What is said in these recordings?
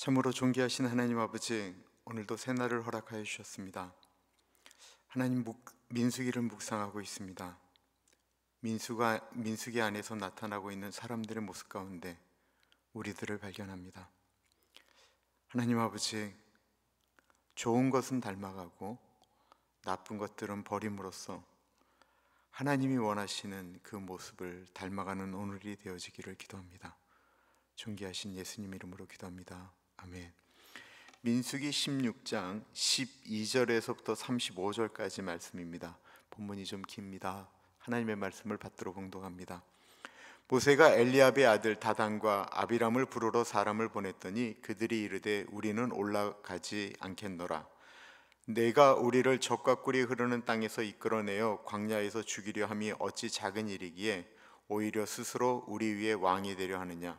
참으로 존귀하신 하나님 아버지, 오늘도 새날을 허락하여 주셨습니다. 하나님, 민수기를 묵상하고 있습니다. 민수기 안에서 나타나고 있는 사람들의 모습 가운데 우리들을 발견합니다. 하나님 아버지, 좋은 것은 닮아가고 나쁜 것들은 버림으로써 하나님이 원하시는 그 모습을 닮아가는 오늘이 되어지기를 기도합니다. 존귀하신 예수님 이름으로 기도합니다. 아멘. 민수기 16장 12절에서부터 35절까지 말씀입니다. 본문이 좀 깁니다. 하나님의 말씀을 받들어 봉독합니다. 모세가 엘리압의 아들 다단과 아비람을 부르러 사람을 보냈더니 그들이 이르되 우리는 올라가지 않겠노라. 내가 우리를 적과 꿀이 흐르는 땅에서 이끌어내어 광야에서 죽이려 함이 어찌 작은 일이기에 오히려 스스로 우리 위에 왕이 되려 하느냐.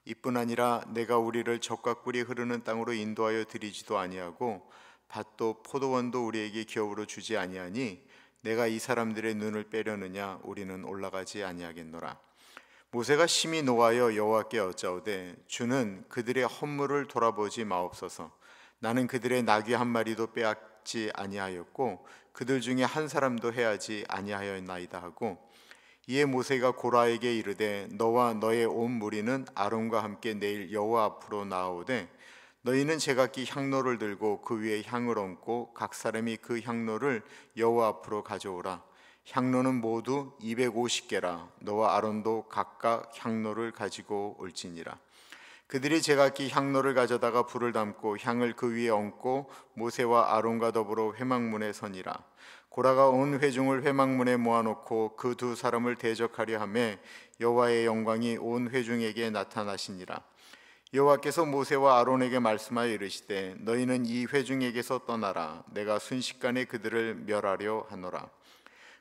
이뿐 아니라 내가 우리를 적과 꿀이 흐르는 땅으로 인도하여 드리지도 아니하고 밭도 포도원도 우리에게 기업으로 주지 아니하니 내가 이 사람들의 눈을 빼려느냐. 우리는 올라가지 아니하겠노라. 모세가 심히 노하여 여호와께 여짜오되 주는 그들의 허물을 돌아보지 마옵소서. 나는 그들의 나귀 한 마리도 빼앗지 아니하였고 그들 중에 한 사람도 해하지 아니하였나이다 하고, 이에 모세가 고라에게 이르되 너와 너의 온 무리는 아론과 함께 내일 여호와 앞으로 나아오되 너희는 제각기 향로를 들고 그 위에 향을 얹고 각 사람이 그 향로를 여호와 앞으로 가져오라. 향로는 모두 250개라. 너와 아론도 각각 향로를 가지고 올지니라. 그들이 제각기 향로를 가져다가 불을 담고 향을 그 위에 얹고 모세와 아론과 더불어 회막문에 서니라. 고라가 온 회중을 회막문에 모아놓고 그 두 사람을 대적하려 하매 여호와의 영광이 온 회중에게 나타나시니라. 여호와께서 모세와 아론에게 말씀하여 이르시되 너희는 이 회중에게서 떠나라. 내가 순식간에 그들을 멸하려 하노라.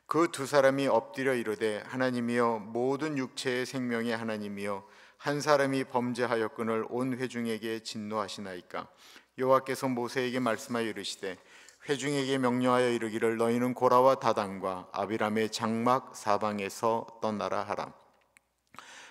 그 두 사람이 엎드려 이르되 하나님이여, 모든 육체의 생명의 하나님이여, 한 사람이 범죄하였거늘 온 회중에게 진노하시나이까. 여호와께서 모세에게 말씀하여 이르시되 회중에게 명령하여 이르기를 너희는 고라와 다단과 아비람의 장막 사방에서 떠나라 하라.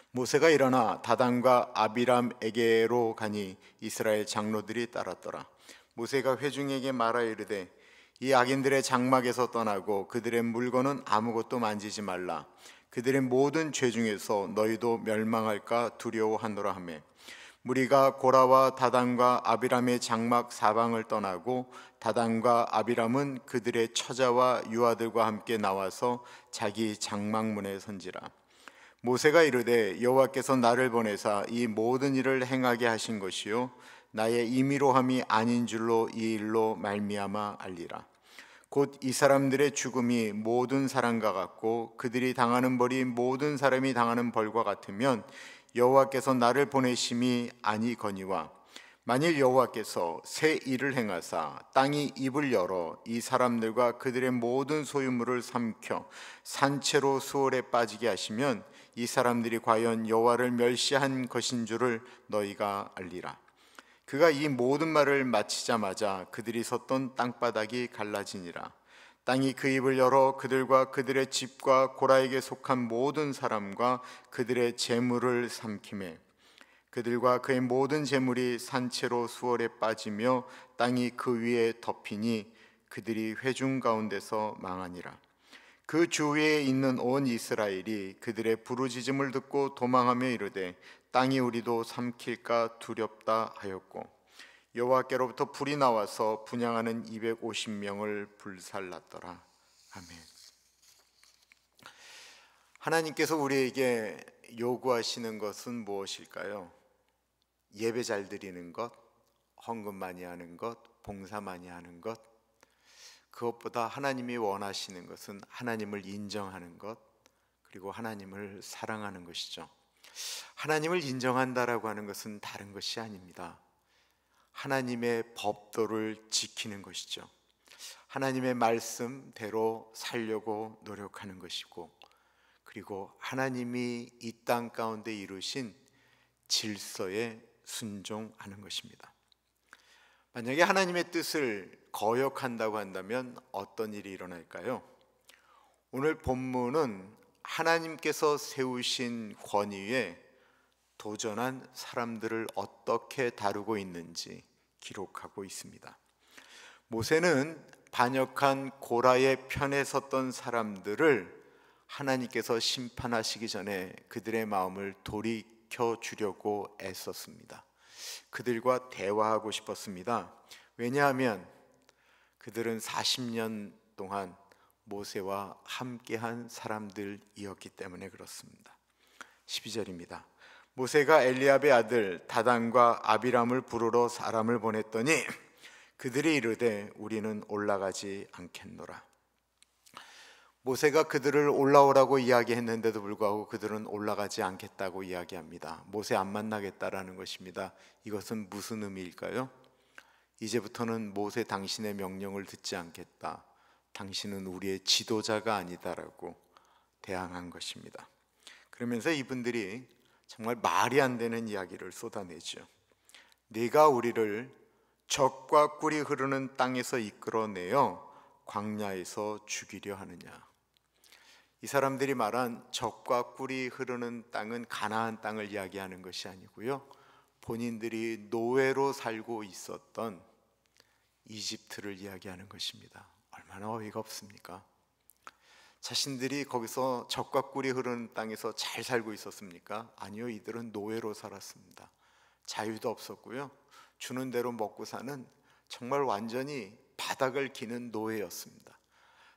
모세가 일어나 다단과 아비람에게로 가니 이스라엘 장로들이 따랐더라. 모세가 회중에게 말하여 이르되 이 악인들의 장막에서 떠나고 그들의 물건은 아무것도 만지지 말라. 그들의 모든 죄 중에서 너희도 멸망할까 두려워하노라 하매, 무리가 고라와 다단과 아비람의 장막 사방을 떠나고 다단과 아비람은 그들의 처자와 유아들과 함께 나와서 자기 장막문에 선지라. 모세가 이르되 여호와께서 나를 보내사 이 모든 일을 행하게 하신 것이요 나의 임의로함이 아닌 줄로 이 일로 말미암아 알리라. 곧 이 사람들의 죽음이 모든 사람과 같고 그들이 당하는 벌이 모든 사람이 당하는 벌과 같으면 여호와께서 나를 보내심이 아니거니와, 만일 여호와께서 새 일을 행하사 땅이 입을 열어 이 사람들과 그들의 모든 소유물을 삼켜 산채로 수월에 빠지게 하시면 이 사람들이 과연 여호와를 멸시한 것인 줄을 너희가 알리라. 그가 이 모든 말을 마치자마자 그들이 섰던 땅바닥이 갈라지니라. 땅이 그 입을 열어 그들과 그들의 집과 고라에게 속한 모든 사람과 그들의 재물을 삼키매 그들과 그의 모든 재물이 산채로 수월에 빠지며 땅이 그 위에 덮이니 그들이 회중 가운데서 망하니라. 그 주위에 있는 온 이스라엘이 그들의 부르짖음을 듣고 도망하며 이르되 땅이 우리도 삼킬까 두렵다 하였고, 여호와께로부터 불이 나와서 분향하는 250명을 불살랐더라. 아멘. 하나님께서 우리에게 요구하시는 것은 무엇일까요? 예배 잘 드리는 것, 헌금 많이 하는 것, 봉사 많이 하는 것. 그것보다 하나님이 원하시는 것은 하나님을 인정하는 것, 그리고 하나님을 사랑하는 것이죠. 하나님을 인정한다라고 하는 것은 다른 것이 아닙니다. 하나님의 법도를 지키는 것이죠. 하나님의 말씀대로 살려고 노력하는 것이고, 그리고 하나님이 이 땅 가운데 이루신 질서에 순종하는 것입니다. 만약에 하나님의 뜻을 거역한다고 한다면 어떤 일이 일어날까요? 오늘 본문은 하나님께서 세우신 권위에 도전한 사람들을 어떻게 다루고 있는지 기록하고 있습니다. 모세는 반역한 고라의 편에 섰던 사람들을 하나님께서 심판하시기 전에 그들의 마음을 돌이켜 주려고 애썼습니다. 그들과 대화하고 싶었습니다. 왜냐하면 그들은 40년 동안 모세와 함께한 사람들이었기 때문에 그렇습니다. 12절입니다. 모세가 엘리압의 아들 다단과 아비람을 부르러 사람을 보냈더니 그들이 이르되 우리는 올라가지 않겠노라. 모세가 그들을 올라오라고 이야기했는데도 불구하고 그들은 올라가지 않겠다고 이야기합니다. 모세 안 만나겠다라는 것입니다. 이것은 무슨 의미일까요? 이제부터는 모세 당신의 명령을 듣지 않겠다. 당신은 우리의 지도자가 아니다라고 대항한 것입니다. 그러면서 이분들이 정말 말이 안 되는 이야기를 쏟아내죠. 네가 우리를 젖과 꿀이 흐르는 땅에서 이끌어내어 광야에서 죽이려 하느냐. 이 사람들이 말한 젖과 꿀이 흐르는 땅은 가나안 땅을 이야기하는 것이 아니고요, 본인들이 노예로 살고 있었던 이집트를 이야기하는 것입니다. 얼마나 어이가 없습니까? 자신들이 거기서 젖과 꿀이 흐르는 땅에서 잘 살고 있었습니까? 아니요, 이들은 노예로 살았습니다. 자유도 없었고요, 주는 대로 먹고 사는 정말 완전히 바닥을 기는 노예였습니다.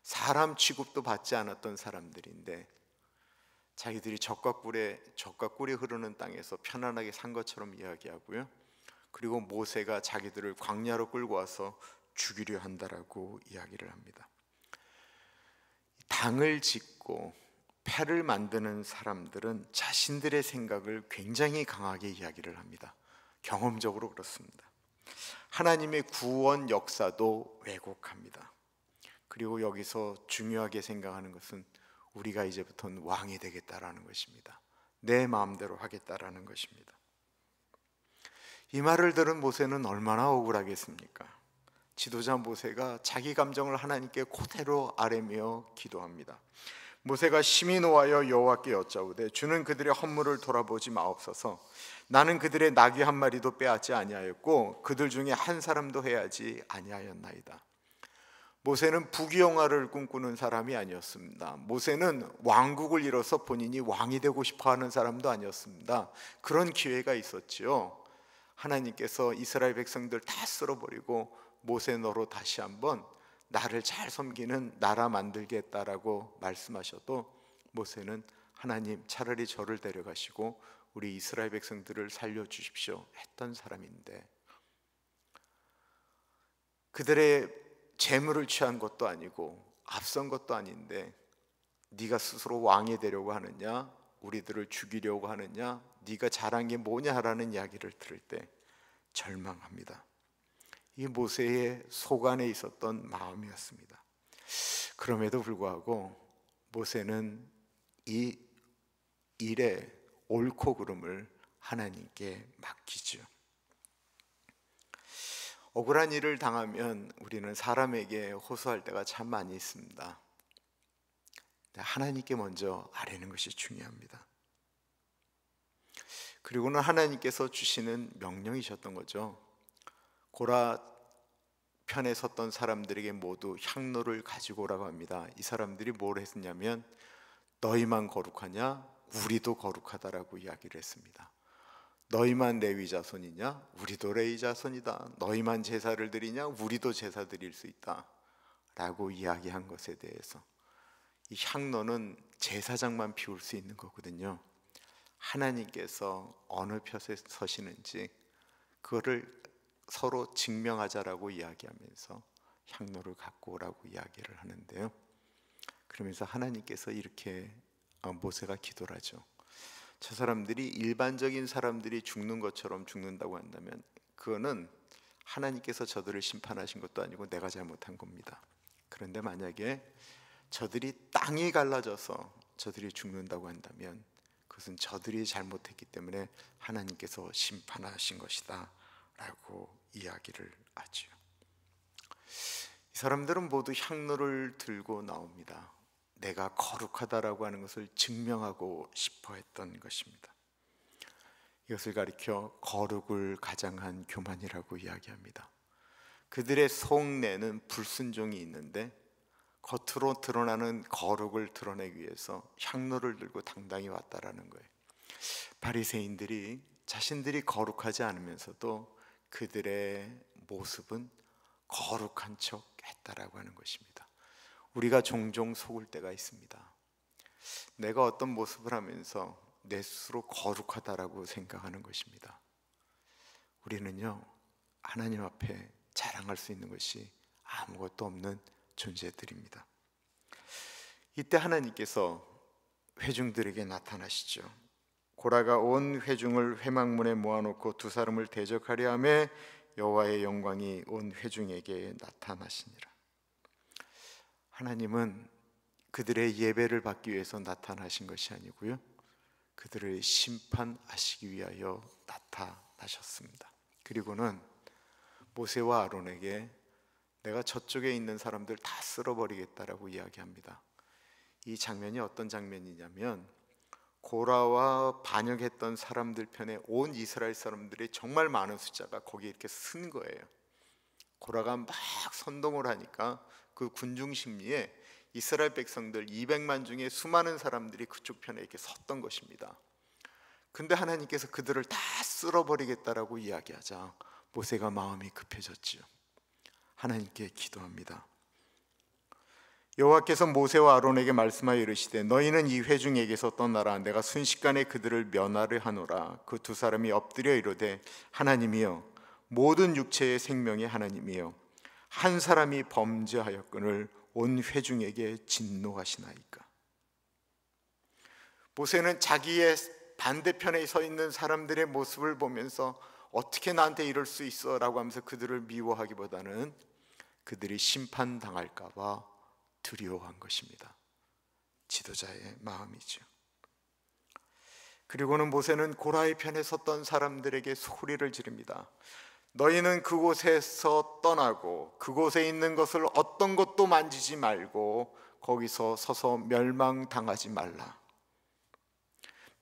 사람 취급도 받지 않았던 사람들인데 자기들이 젖과 꿀이 흐르는 땅에서 편안하게 산 것처럼 이야기하고요, 그리고 모세가 자기들을 광야로 끌고 와서 죽이려 한다라고 이야기를 합니다. 당을 짓고 패를 만드는 사람들은 자신들의 생각을 굉장히 강하게 이야기를 합니다. 경험적으로 그렇습니다. 하나님의 구원 역사도 왜곡합니다. 그리고 여기서 중요하게 생각하는 것은 우리가 이제부터는 왕이 되겠다라는 것입니다. 내 마음대로 하겠다라는 것입니다. 이 말을 들은 모세는 얼마나 억울하겠습니까? 지도자 모세가 자기 감정을 하나님께 그대로 아뢰며 기도합니다. 모세가 심히 노하여 여호와께 여짜오되 주는 그들의 허물을 돌아보지 마옵소서. 나는 그들의 나귀 한 마리도 빼앗지 아니하였고 그들 중에 한 사람도 해하지 아니하였나이다. 모세는 부귀영화를 꿈꾸는 사람이 아니었습니다. 모세는 왕국을 이뤄서 본인이 왕이 되고 싶어하는 사람도 아니었습니다. 그런 기회가 있었지요. 하나님께서 이스라엘 백성들 다 쓸어버리고 모세 너로 다시 한번 나를 잘 섬기는 나라 만들겠다라고 말씀하셔도 모세는 하나님 차라리 저를 데려가시고 우리 이스라엘 백성들을 살려주십시오 했던 사람인데, 그들의 재물을 취한 것도 아니고 앞선 것도 아닌데 네가 스스로 왕이 되려고 하느냐, 우리들을 죽이려고 하느냐, 네가 잘한 게 뭐냐라는 이야기를 들을 때 절망합니다. 이 모세의 속 안에 있었던 마음이었습니다. 그럼에도 불구하고 모세는 이 일의 옳고 그름을 하나님께 맡기죠. 억울한 일을 당하면 우리는 사람에게 호소할 때가 참 많이 있습니다. 하나님께 먼저 아뢰는 것이 중요합니다. 그리고는 하나님께서 주시는 명령이셨던 거죠. 고라 편에 섰던 사람들에게 모두 향로를 가지고 오라고 합니다. 이 사람들이 뭘 했냐면 너희만 거룩하냐? 우리도 거룩하다라고 이야기를 했습니다. 너희만 레위 자손이냐? 우리도 레위 자손이다. 너희만 제사를 드리냐? 우리도 제사 드릴 수 있다 라고 이야기한 것에 대해서, 이 향로는 제사장만 피울 수 있는 거거든요. 하나님께서 어느 편에 서시는지 그거를 서로 증명하자라고 이야기하면서 향로를 갖고 오라고 이야기를 하는데요, 그러면서 하나님께서 이렇게 모세가 기도를 하죠. 저 사람들이 일반적인 사람들이 죽는 것처럼 죽는다고 한다면 그거는 하나님께서 저들을 심판하신 것도 아니고 내가 잘못한 겁니다. 그런데 만약에 저들이 땅이 갈라져서 저들이 죽는다고 한다면 그것은 저들이 잘못했기 때문에 하나님께서 심판하신 것이다 라고 이야기를 하죠. 이 사람들은 모두 향로를 들고 나옵니다. 내가 거룩하다라고 하는 것을 증명하고 싶어 했던 것입니다. 이것을 가리켜 거룩을 가장한 교만이라고 이야기합니다. 그들의 속내는 불순종이 있는데 겉으로 드러나는 거룩을 드러내기 위해서 향로를 들고 당당히 왔다라는 거예요. 바리새인들이 자신들이 거룩하지 않으면서도 그들의 모습은 거룩한 척 했다라고 하는 것입니다. 우리가 종종 속을 때가 있습니다. 내가 어떤 모습을 하면서 내 스스로 거룩하다라고 생각하는 것입니다. 우리는요, 하나님 앞에 자랑할 수 있는 것이 아무것도 없는 존재들입니다. 이때 하나님께서 회중들에게 나타나시죠. 고라가 온 회중을 회막문에 모아놓고 두 사람을 대적하려 하매 여호와의 영광이 온 회중에게 나타나시니라. 하나님은 그들의 예배를 받기 위해서 나타나신 것이 아니고요, 그들을 심판하시기 위하여 나타나셨습니다. 그리고는 모세와 아론에게 내가 저쪽에 있는 사람들 다 쓸어버리겠다라고 이야기합니다. 이 장면이 어떤 장면이냐면 고라와 반역했던 사람들 편에 온 이스라엘 사람들이 정말 많은 숫자가 거기에 이렇게 쓴 거예요. 고라가 막 선동을 하니까 그 군중 심리에 이스라엘 백성들 200만 중에 수많은 사람들이 그쪽 편에 이렇게 섰던 것입니다. 근데 하나님께서 그들을 다 쓸어버리겠다라고 이야기하자 모세가 마음이 급해졌지요. 하나님께 기도합니다. 여호와께서 모세와 아론에게 말씀하여 이르시되 너희는 이 회중에게서 떠나라. 내가 순식간에 그들을 면하려 하노라. 그 두 사람이 엎드려 이르되 하나님이여 모든 육체의 생명의 하나님이여 한 사람이 범죄하였거늘 온 회중에게 진노하시나이까. 모세는 자기의 반대편에 서 있는 사람들의 모습을 보면서 어떻게 나한테 이럴 수 있어 라고 하면서 그들을 미워하기보다는 그들이 심판당할까 봐 두려워한 것입니다. 지도자의 마음이죠. 그리고는 모세는 고라의 편에 섰던 사람들에게 소리를 지릅니다. 너희는 그곳에서 떠나고 그곳에 있는 것을 어떤 것도 만지지 말고 거기서 서서 멸망당하지 말라.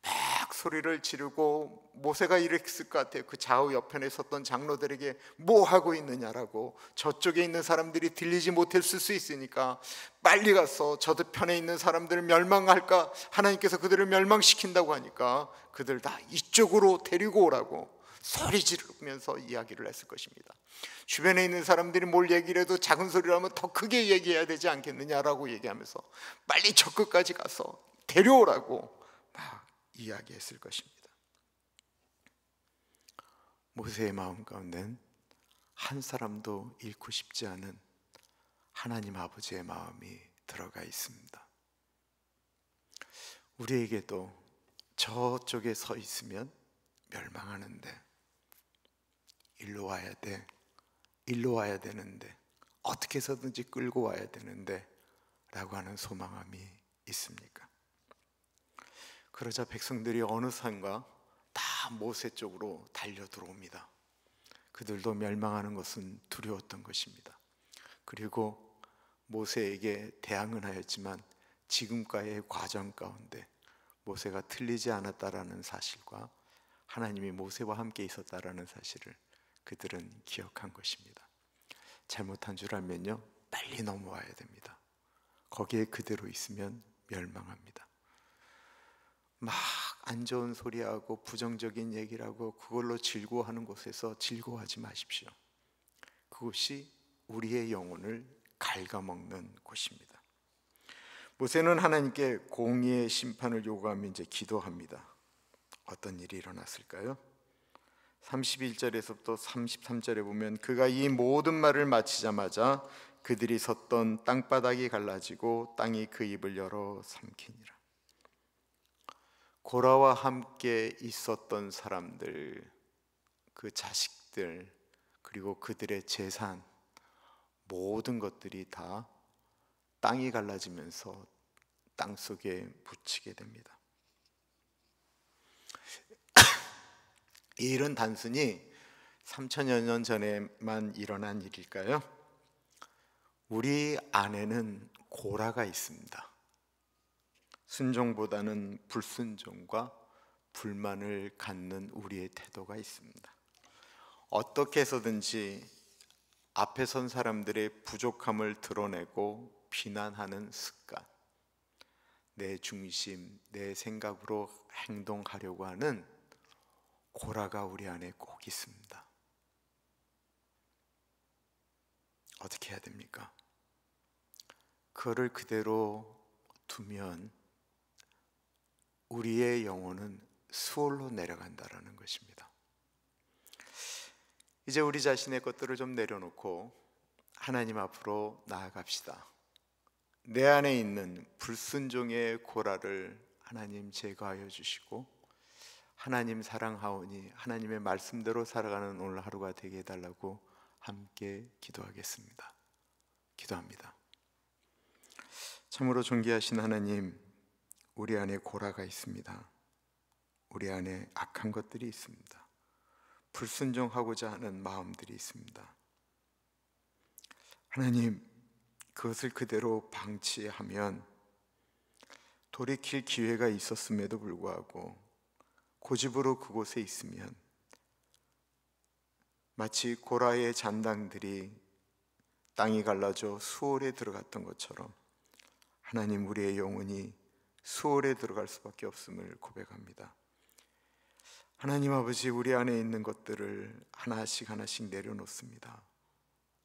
막 소리를 지르고 모세가 이랬을 것 같아요. 그 좌우 옆편에 섰던 장로들에게 뭐 하고 있느냐라고. 저쪽에 있는 사람들이 들리지 못했을 수 있으니까 빨리 가서 저편에 있는 사람들을 멸망할까, 하나님께서 그들을 멸망시킨다고 하니까 그들 다 이쪽으로 데리고 오라고 소리 지르면서 이야기를 했을 것입니다. 주변에 있는 사람들이 뭘 얘기를 해도 작은 소리로 하면 더 크게 얘기해야 되지 않겠느냐라고 얘기하면서 빨리 저 끝까지 가서 데려오라고 막 이야기했을 것입니다. 모세의 마음 가운데는 한 사람도 잃고 싶지 않은 하나님 아버지의 마음이 들어가 있습니다. 우리에게도 저쪽에 서 있으면 멸망하는데 일로 와야 돼, 일로 와야 되는데, 어떻게 해서든지 끌고 와야 되는데 라고 하는 소망함이 있습니까? 그러자 백성들이 어느 산가 다 모세 쪽으로 달려 들어옵니다. 그들도 멸망하는 것은 두려웠던 것입니다. 그리고 모세에게 대항은 하였지만 지금까지의 과정 가운데 모세가 틀리지 않았다라는 사실과 하나님이 모세와 함께 있었다라는 사실을 그들은 기억한 것입니다. 잘못한 줄 알면요, 빨리 넘어와야 됩니다. 거기에 그대로 있으면 멸망합니다. 막 안 좋은 소리하고 부정적인 얘기를 하고 그걸로 즐거워하는 곳에서 즐거워하지 마십시오. 그곳이 우리의 영혼을 갉아먹는 곳입니다. 모세는 하나님께 공의의 심판을 요구하며 이제 기도합니다. 어떤 일이 일어났을까요? 31절에서부터 33절에 보면 그가 이 모든 말을 마치자마자 그들이 섰던 땅바닥이 갈라지고 땅이 그 입을 열어 삼키니라. 고라와 함께 있었던 사람들, 그 자식들, 그리고 그들의 재산, 모든 것들이 다 땅이 갈라지면서 땅 속에 묻히게 됩니다. 이 일은 단순히 3000여 년 전에만 일어난 일일까요? 우리 안에는 고라가 있습니다. 순종보다는 불순종과 불만을 갖는 우리의 태도가 있습니다. 어떻게 해서든지 앞에 선 사람들의 부족함을 드러내고 비난하는 습관, 내 중심, 내 생각으로 행동하려고 하는 고라가 우리 안에 꼭 있습니다. 어떻게 해야 됩니까? 그거를 그대로 두면 우리의 영혼은 수월로 내려간다라는 것입니다. 이제 우리 자신의 것들을 좀 내려놓고 하나님 앞으로 나아갑시다. 내 안에 있는 불순종의 고라를 하나님 제거하여 주시고 하나님 사랑하오니 하나님의 말씀대로 살아가는 오늘 하루가 되게 해달라고 함께 기도하겠습니다. 기도합니다. 참으로 존귀하신 하나님, 우리 안에 고라가 있습니다. 우리 안에 악한 것들이 있습니다. 불순종하고자 하는 마음들이 있습니다. 하나님, 그것을 그대로 방치하면 돌이킬 기회가 있었음에도 불구하고 고집으로 그곳에 있으면 마치 고라의 잔당들이 땅이 갈라져 수월에 들어갔던 것처럼 하나님, 우리의 영혼이 수월에 들어갈 수밖에 없음을 고백합니다. 하나님 아버지, 우리 안에 있는 것들을 하나씩 하나씩 내려놓습니다.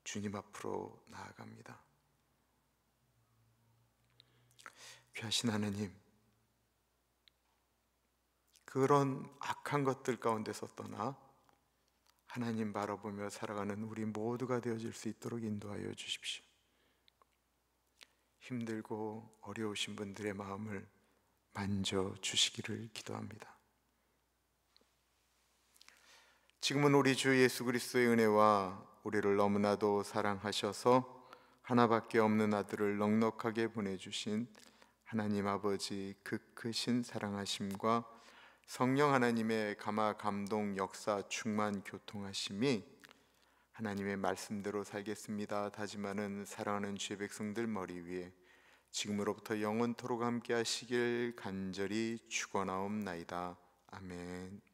주님 앞으로 나아갑니다. 귀하신 하나님, 그런 악한 것들 가운데서 떠나 하나님 바라보며 살아가는 우리 모두가 되어질 수 있도록 인도하여 주십시오. 힘들고 어려우신 분들의 마음을 만져주시기를 기도합니다. 지금은 우리 주 예수 그리스도의 은혜와 우리를 너무나도 사랑하셔서 하나밖에 없는 아들을 넉넉하게 보내주신 하나님 아버지 그 크신 사랑하심과 성령 하나님의 감화 감동 역사 충만 교통하심이 하나님의 말씀대로 살겠습니다 다짐하는 사랑하는 주의 백성들 머리 위에 지금으로부터 영원토록 함께 하시길 간절히 축원하옵나이다. 아멘.